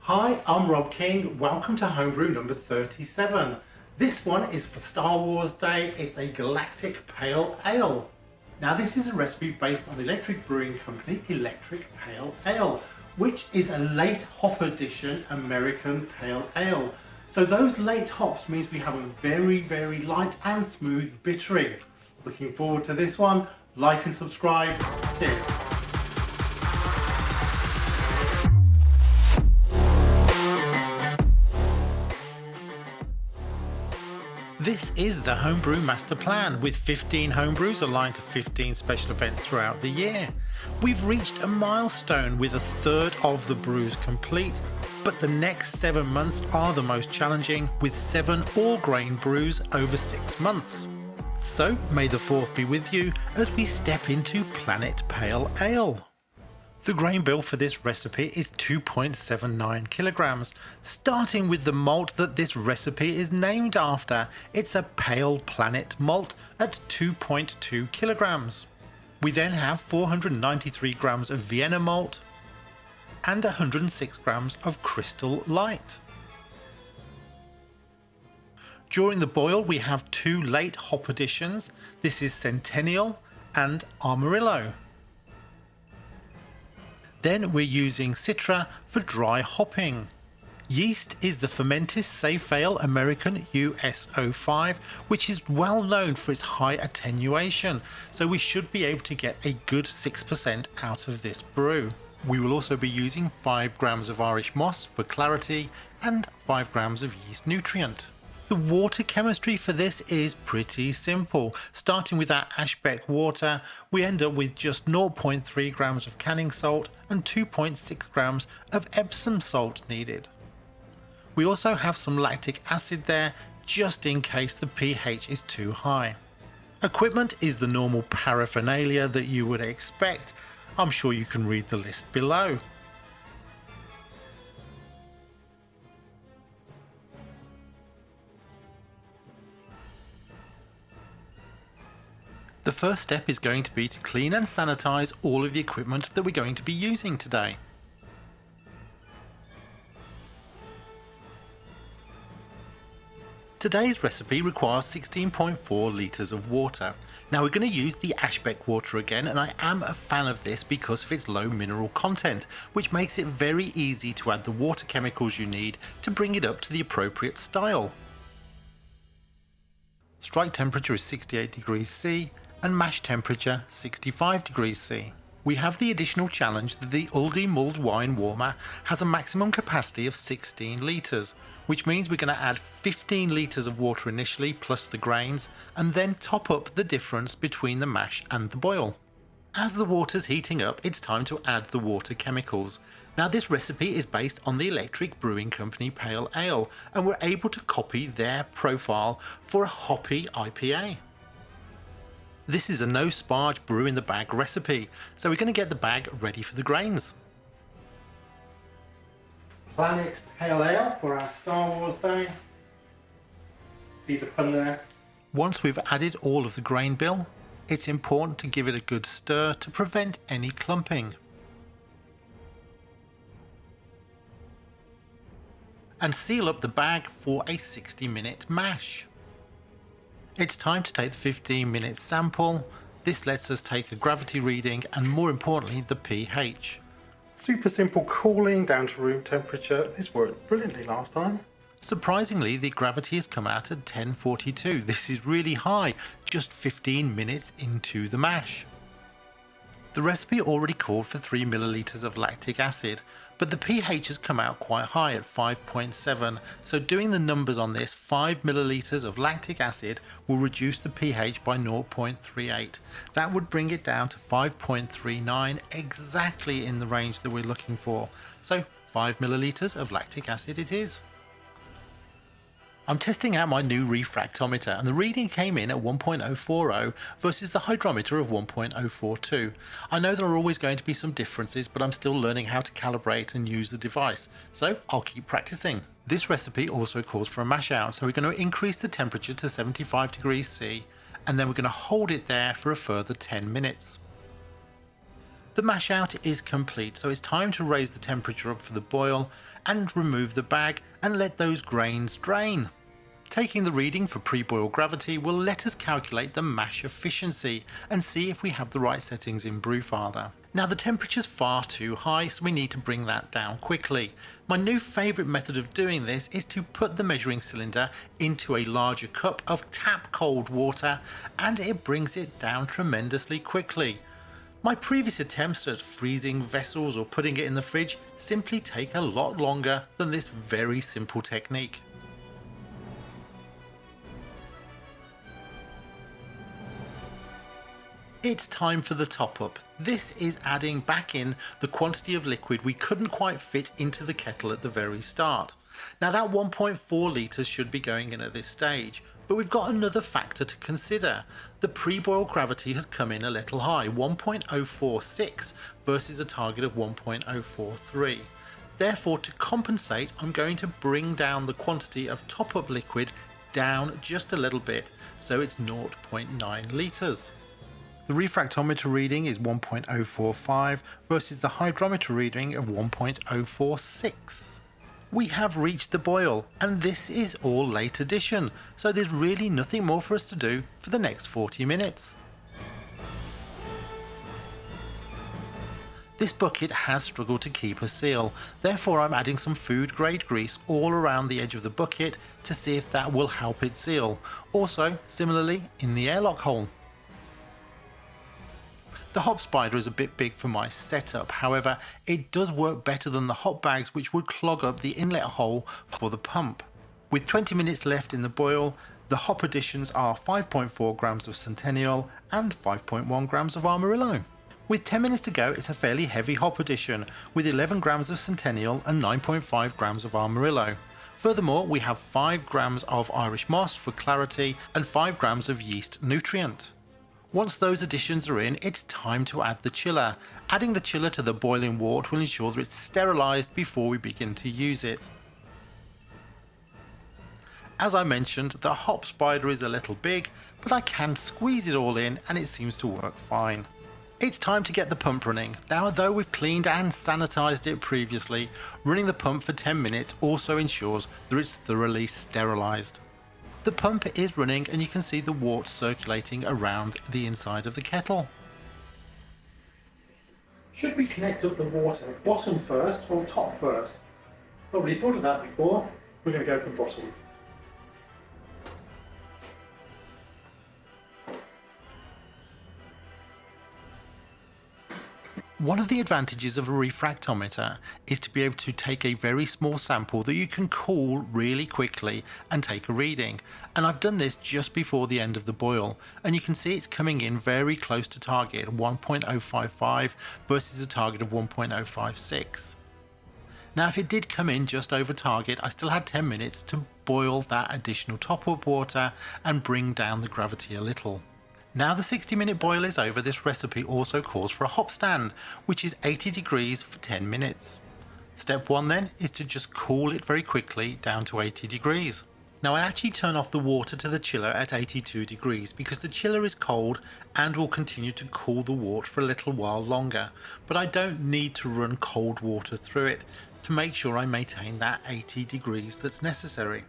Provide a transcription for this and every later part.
Hi, I'm Rob King. Welcome to Homebrew number 37. This one is for Star Wars Day. It's a Galactic Pale Ale. Now this is a recipe based on Electric Brewing Company Electric Pale Ale, which is a late hop edition American Pale Ale. So those late hops means we have a very light and smooth bittering. Looking forward to this one. Like and subscribe. Cheers. This is the Homebrew Master Plan with 15 homebrews aligned to 15 special events throughout the year. We've reached a milestone with a third of the brews complete, but the next 7 months are the most challenging with 7 all-grain brews over 6 months. So may the 4th be with you as we step into Planet Pale Ale. The grain bill for this recipe is 2.79 kilograms, starting with the malt that this recipe is named after. It's a Pale Planet malt at 2.2 kilograms. We then have 493 grams of Vienna malt and 106 grams of Crystal Light. During the boil we have 2 late hop additions. This is Centennial and Amarillo. Then we're using Citra for dry hopping. Yeast is the Fermentis Safe Ale American US-05, which is well known for its high attenuation, so we should be able to get a good 6% out of this brew. We will also be using 5 grams of Irish moss for clarity and 5 grams of yeast nutrient. The water chemistry for this is pretty simple. Starting with our Ashbeck water, we end up with just 0.3 grams of canning salt and 2.6 grams of Epsom salt needed. We also have some lactic acid there, just in case the pH is too high. Equipment is the normal paraphernalia that you would expect. I'm sure you can read the list below. The first step is going to be to clean and sanitize all of the equipment that we're going to be using today. Today's recipe requires 16.4 litres of water. Now we're going to use the Ashbeck water again, and I am a fan of this because of its low mineral content, which makes it very easy to add the water chemicals you need to bring it up to the appropriate style. Strike temperature is 68 degrees C and mash temperature 65 degrees C. We have the additional challenge that the Aldi mulled wine warmer has a maximum capacity of 16 litres, which means we're going to add 15 litres of water initially plus the grains and then top up the difference between the mash and the boil. As the water's heating up, it's time to add the water chemicals. Now this recipe is based on the Electric Brewing Company Pale Ale, and we're able to copy their profile for a hoppy IPA. This is a no sparge brew in the bag recipe, so we're going to get the bag ready for the grains. Planet Pale Ale for our Star Wars Day. See the pun there? Once we've added all of the grain bill, it's important to give it a good stir to prevent any clumping. And seal up the bag for a 60-minute mash. It's time to take the 15-minute sample. This lets us take a gravity reading and, more importantly, the pH. Super simple cooling down to room temperature. This worked brilliantly last time. Surprisingly, the gravity has come out at 1042. This is really high, just 15 minutes into the mash. The recipe already called for 3 milliliters of lactic acid, but the pH has come out quite high at 5.7, so doing the numbers on this, 5 milliliters of lactic acid will reduce the pH by 0.38. That would bring it down to 5.39, exactly in the range that we're looking for. So 5 milliliters of lactic acid it is. I'm testing out my new refractometer, and the reading came in at 1.040 versus the hydrometer of 1.042. I know there are always going to be some differences, but I'm still learning how to calibrate and use the device, so I'll keep practicing. This recipe also calls for a mash out, so we're going to increase the temperature to 75 degrees C, and then we're going to hold it there for a further 10 minutes. The mash out is complete, so it's time to raise the temperature up for the boil and remove the bag and let those grains drain. Taking the reading for pre-boil gravity will let us calculate the mash efficiency and see if we have the right settings in Brewfather. Now the temperature's far too high, so we need to bring that down quickly. My new favourite method of doing this is to put the measuring cylinder into a larger cup of tap cold water, and it brings it down tremendously quickly. My previous attempts at freezing vessels or putting it in the fridge simply take a lot longer than this very simple technique. It's time for the top up. This is adding back in the quantity of liquid we couldn't quite fit into the kettle at the very start. Now that 1.4 litres should be going in at this stage, but we've got another factor to consider. The pre-boil gravity has come in a little high, 1.046 versus a target of 1.043. Therefore, to compensate, I'm going to bring down the quantity of top up liquid down just a little bit, so it's 0.9 litres. The refractometer reading is 1.045 versus the hydrometer reading of 1.046. We have reached the boil, and this is all late addition, so there's really nothing more for us to do for the next 40 minutes. This bucket has struggled to keep a seal, therefore I'm adding some food grade grease all around the edge of the bucket to see if that will help it seal. Also, similarly in the airlock hole. The hop spider is a bit big for my setup, however it does work better than the hop bags, which would clog up the inlet hole for the pump. With 20 minutes left in the boil, the hop additions are 5.4 grams of Centennial and 5.1 grams of Amarillo. With 10 minutes to go, it's a fairly heavy hop addition with 11 grams of Centennial and 9.5 grams of Amarillo. Furthermore, we have 5 grams of Irish moss for clarity and 5 grams of yeast nutrient. Once those additions are in, it's time to add the chiller. Adding the chiller to the boiling wort will ensure that it's sterilised before we begin to use it. As I mentioned, the hop spider is a little big, but I can squeeze it all in and it seems to work fine. It's time to get the pump running. Now, though we've cleaned and sanitised it previously, running the pump for 10 minutes also ensures that it's thoroughly sterilised. The pump is running and you can see the wort circulating around the inside of the kettle. Should we connect up the water bottom first or top first? Probably thought of that before. We're going to go for bottom. One of the advantages of a refractometer is to be able to take a very small sample that you can cool really quickly and take a reading. And I've done this just before the end of the boil, and you can see it's coming in very close to target, 1.055 versus a target of 1.056. Now, if it did come in just over target, I still had 10 minutes to boil that additional top-up water and bring down the gravity a little. Now the 60-minute boil is over, this recipe also calls for a hop stand, which is 80 degrees for 10 minutes. Step 1 then is to just cool it very quickly down to 80 degrees. Now I actually turn off the water to the chiller at 82 degrees because the chiller is cold and will continue to cool the wort for a little while longer, but I don't need to run cold water through it to make sure I maintain that 80 degrees that's necessary.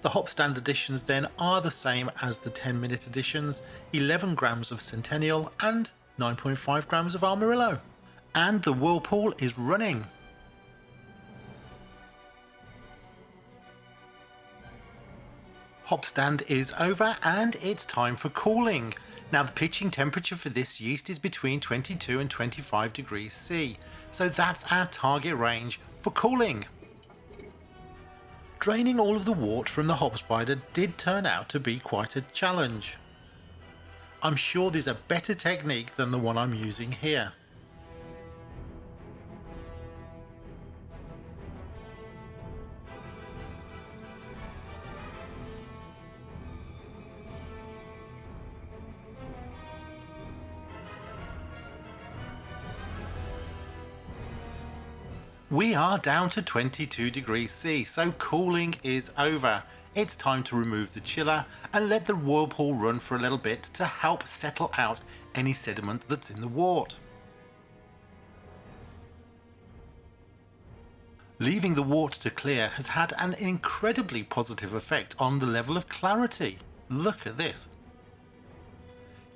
The hop stand additions then are the same as the 10-minute additions, 11 grams of Centennial and 9.5 grams of Amarillo. And the whirlpool is running. Hop stand is over and it's time for cooling. Now the pitching temperature for this yeast is between 22 and 25 degrees C, so that's our target range for cooling. Draining all of the wort from the hop spider did turn out to be quite a challenge. I'm sure there's a better technique than the one I'm using here. We are down to 22 degrees C, so cooling is over. It's time to remove the chiller and let the whirlpool run for a little bit to help settle out any sediment that's in the wort. Leaving the water to clear has had an incredibly positive effect on the level of clarity. Look at this.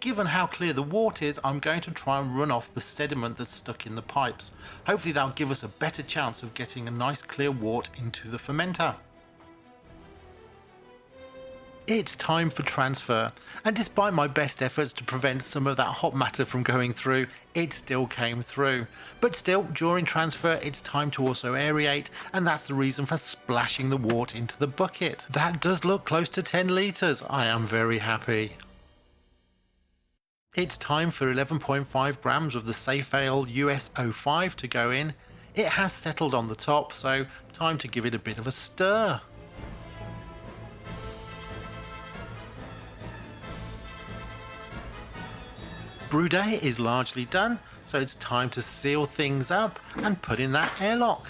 Given how clear the wort is, I'm going to try and run off the sediment that's stuck in the pipes. Hopefully that'll give us a better chance of getting a nice clear wort into the fermenter. It's time for transfer, and despite my best efforts to prevent some of that hop matter from going through, it still came through. But still, during transfer it's time to also aerate, and that's the reason for splashing the wort into the bucket. That does look close to 10 litres, I am very happy. It's time for 11.5 grams of the Safe Ale US 05 to go in. It has settled on the top, so time to give it a bit of a stir. Brew day is largely done, so it's time to seal things up and put in that airlock.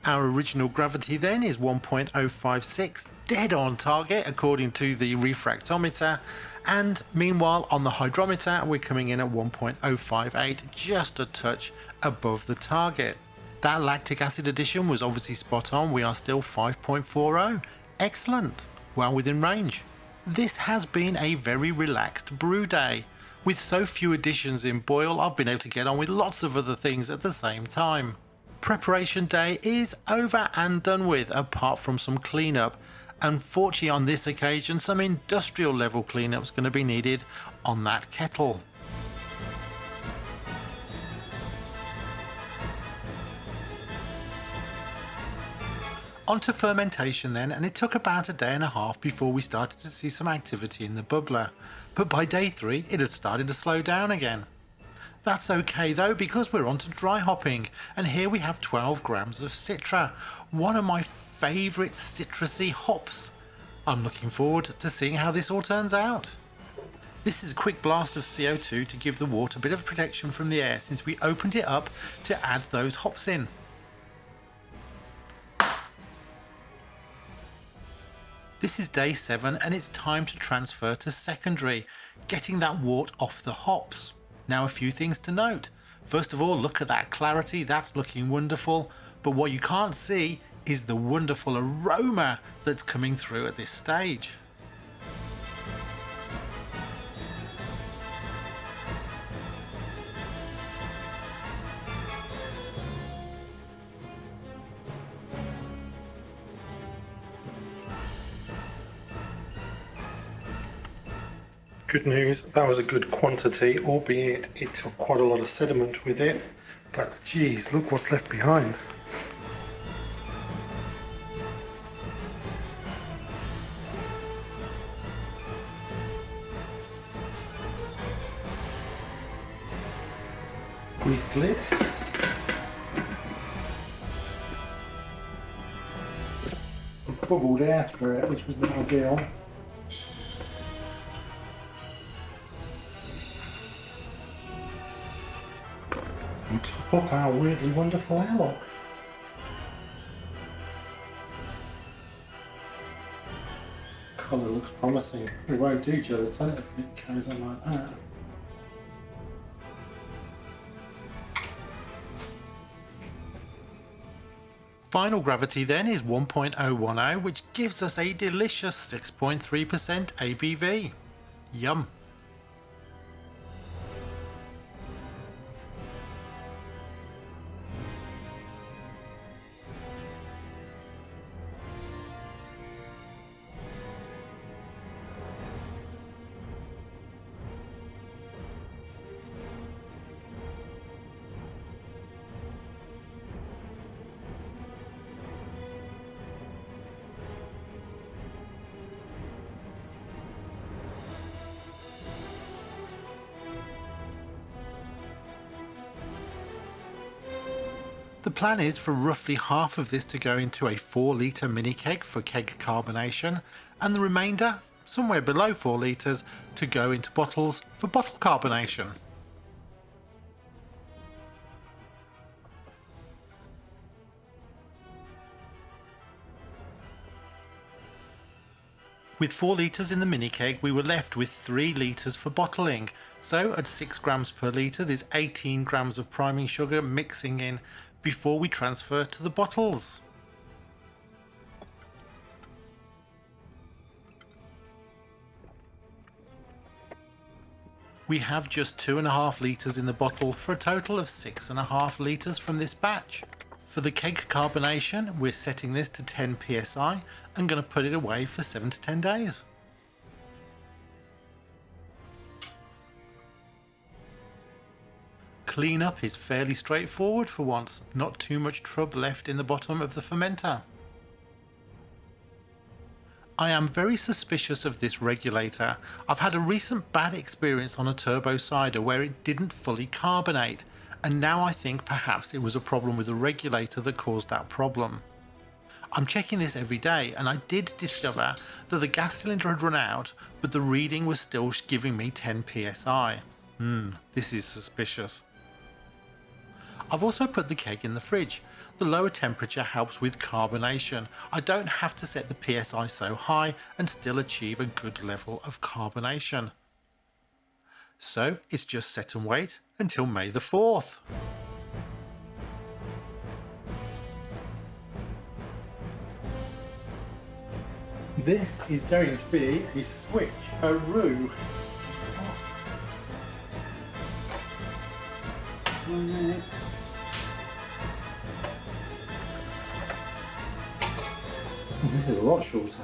Our original gravity then is 1.056, dead on target according to the refractometer, and meanwhile on the hydrometer we're coming in at 1.058, just a touch above the target. That lactic acid addition was obviously spot on, we are still 5.40, excellent, well within range. This has been a very relaxed brew day. With so few additions in boil, I've been able to get on with lots of other things at the same time. Preparation day is over and done with, apart from some cleanup. Unfortunately on this occasion some industrial level cleanup is going to be needed on that kettle. On to fermentation then, and it took about a day and a half before we started to see some activity in the bubbler, but by day 3 it had started to slow down again. That's okay though, because we're on to dry hopping, and here we have 12 grams of Citra, one of my favourite citrusy hops. I'm looking forward to seeing how this all turns out. This is a quick blast of CO2 to give the wort a bit of protection from the air since we opened it up to add those hops in. This is day 7 and it's time to transfer to secondary, getting that wort off the hops. Now a few things to note. First of all, look at that clarity, that's looking wonderful, but what you can't see is the wonderful aroma that's coming through at this stage. Good news, that was a good quantity, albeit it took quite a lot of sediment with it, but geez, look what's left behind. Greased lid. Bubbled air through it, which was not ideal. And top up our really wonderful airlock. Colour looks promising. We won't do gelatin if it carries on like that. Final gravity then is 1.010, which gives us a delicious 6.3% ABV. Yum. The plan is for roughly half of this to go into a 4 litre mini keg for keg carbonation, and the remainder, somewhere below 4 litres, to go into bottles for bottle carbonation. With 4 litres in the mini keg, we were left with 3 litres for bottling. So at 6 grams per litre, there's 18 grams of priming sugar mixing in before we transfer to the bottles. We have just 2.5 litres in the bottle for a total of 6.5 litres from this batch. For the keg carbonation, we're setting this to 10 psi and going to put it away for 7 to 10 days. Cleanup is fairly straightforward for once, not too much trub left in the bottom of the fermenter. I am very suspicious of this regulator. I've had a recent bad experience on a turbo cider where it didn't fully carbonate, and now I think perhaps it was a problem with the regulator that caused that problem. I'm checking this every day, and I did discover that the gas cylinder had run out, but the reading was still giving me 10 psi. This is suspicious. I've also put the keg in the fridge. The lower temperature helps with carbonation. I don't have to set the psi so high and still achieve a good level of carbonation. So it's just set and wait until May the 4th. This is going to be a switch-a-roo. This is a lot shorter.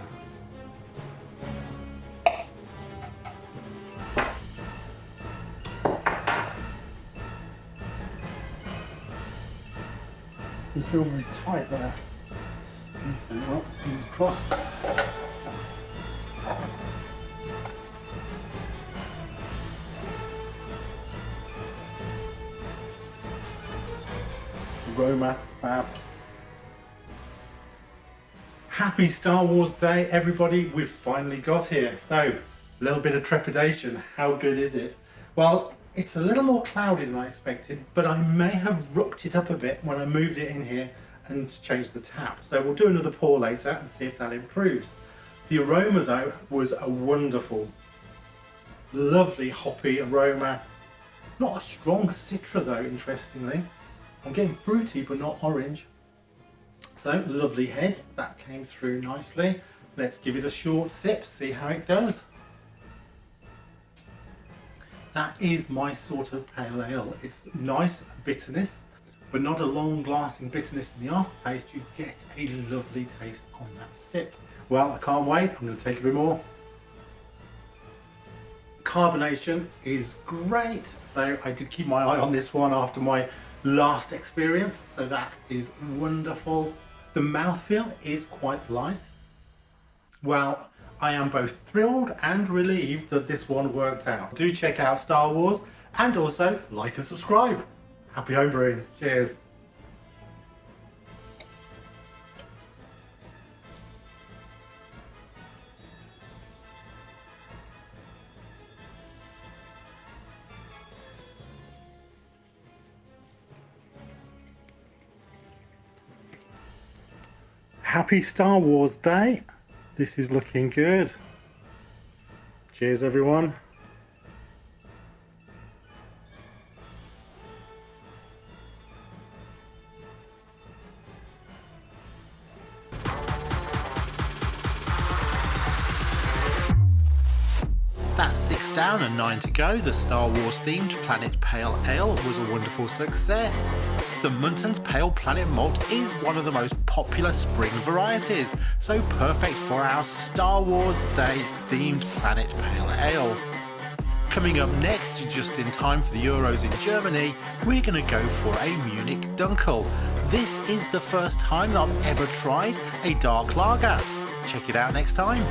You feel very tight there. Okay, well, fingers crossed. Aroma, fab. Happy Star Wars Day, everybody. We've finally got here. So, a little bit of trepidation. How good is it? Well, it's a little more cloudy than I expected, but I may have rooked it up a bit when I moved it in here and changed the tap. So we'll do another pour later and see if that improves. The aroma though was a wonderful, lovely hoppy aroma. Not a strong citra though, interestingly. I'm getting fruity but not orange. So lovely head, that came through nicely. Let's give it a short sip, see how it does. That is my sort of pale ale. It's nice bitterness, but not a long-lasting bitterness in the aftertaste. You get a lovely taste on that sip. Well, I can't wait. I'm going to take a bit more. Carbonation is great. So I did keep my eye on this one after my last experience. So that is wonderful. The mouthfeel is quite light. Well, I am both thrilled and relieved that this one worked out. Do check out Star Wars and also like and subscribe. Happy homebrewing. Cheers. Happy Star Wars Day. This is looking good. Cheers, everyone. That's 6 down and 9 to go. The Star Wars themed Planet Pale Ale was a wonderful success. The Munton's Pale Planet Malt is one of the most popular spring varieties, so perfect for our Star Wars Day themed Planet Pale Ale. Coming up next, just in time for the Euros in Germany, we're going to go for a Munich Dunkel. This is the first time that I've ever tried a dark lager. Check it out next time.